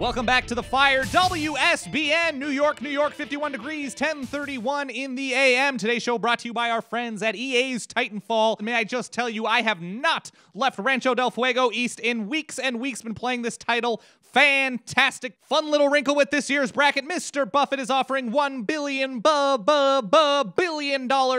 Welcome back to The Fire, WSBN, New York, 51 degrees, 10:31 in the AM. Today's show brought to you by our friends at EA's Titanfall. May I just tell you, I have not left Rancho del Fuego East in weeks and weeks, been playing this title. Fantastic. Fun little wrinkle with this year's bracket. Mr. Buffett is offering $1 billion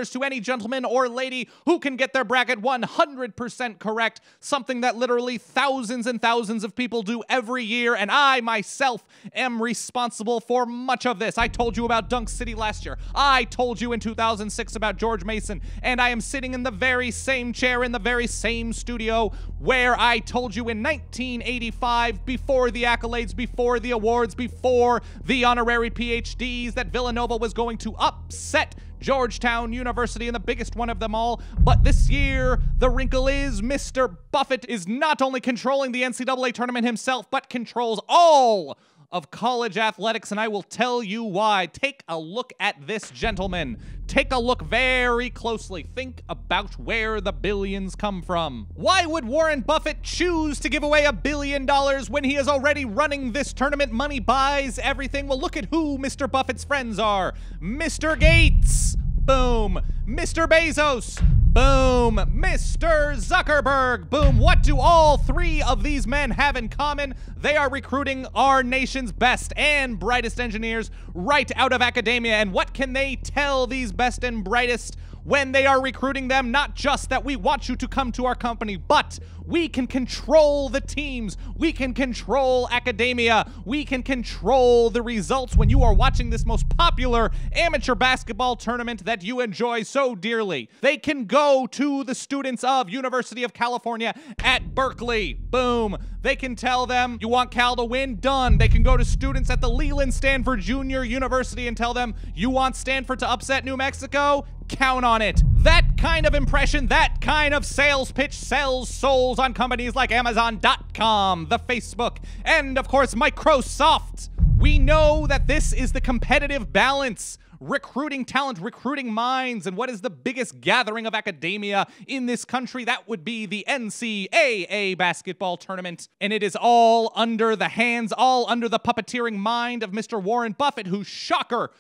to any gentleman or lady who can get their bracket 100% correct, something that literally thousands and thousands of people do every year, and I myself am responsible for much of this. I told you about Dunk City last year. I told you in 2006 about George Mason, and I am sitting in the very same chair in the very same studio where I told you in 1985, before the accolades, before the awards, before the honorary PhDs, that Villanova was going to upset Georgetown University and the biggest one of them all. But this year, the wrinkle is Mr. Buffett is not only controlling the NCAA tournament himself, but controls all of college athletics, and I will tell you why. Take a look at this gentleman. Take a look very closely. Think about where the billions come from. Why would Warren Buffett choose to give away $1 billion when he is already running this tournament? Money buys everything. Well, look at who Mr. Buffett's friends are. Mr. Gates. Boom. Mr. Bezos. Boom. Mr. Zuckerberg. Boom. What do all three of these men have in common? They are recruiting our nation's best and brightest engineers right out of academia. And what can they tell these best and brightest when they are recruiting them? Not just that we want you to come to our company, but we can control the teams. We can control academia. We can control the results when you are watching this most popular amateur basketball tournament that you enjoy so dearly. They can go to the students of University of California at Berkeley. Boom. They can tell them, you want Cal to win? Done. They can go to students at the Leland Stanford Junior University and tell them, you want Stanford to upset New Mexico? Count on it. That kind of impression, that kind of sales pitch sells souls on companies like Amazon.com, the Facebook, and of course Microsoft. We know that this is the competitive balance. Recruiting talent, recruiting minds, and what is the biggest gathering of academia in this country? That would be the NCAA basketball tournament. And it is all under the hands, all under the puppeteering mind of Mr. Warren Buffett, who, shocker,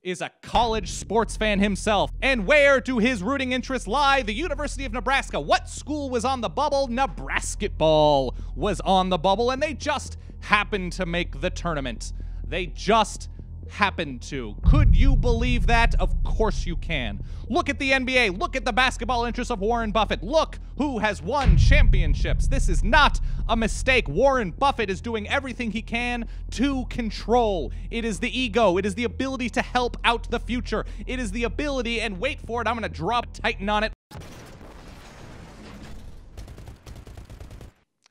is a college sports fan himself. And where do his rooting interests lie? The University of Nebraska. What school was on the bubble? Nebrasketball was on the bubble, and they just happened to make the tournament. They just happened to. Could you believe that? Of course you can. Look at the NBA. Look at the basketball interests of Warren Buffett. Look who has won championships. This is not a mistake. Warren Buffett is doing everything he can to control. It is the ego. It is the ability to help out the future. It is the ability, and wait for it, I'm going to drop Titan on it.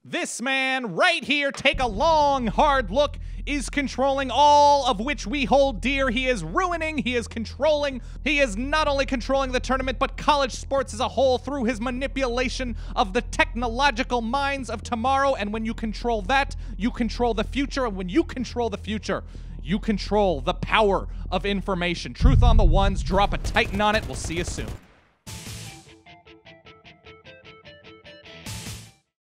This man right here, take a long, hard look, is controlling all of which we hold dear. He is ruining, he is controlling. He is not only controlling the tournament, but college sports as a whole through his manipulation of the technological minds of tomorrow. And when you control that, you control the future. And when you control the future, you control the power of information. Truth on the ones, drop a Titan on it. We'll see you soon.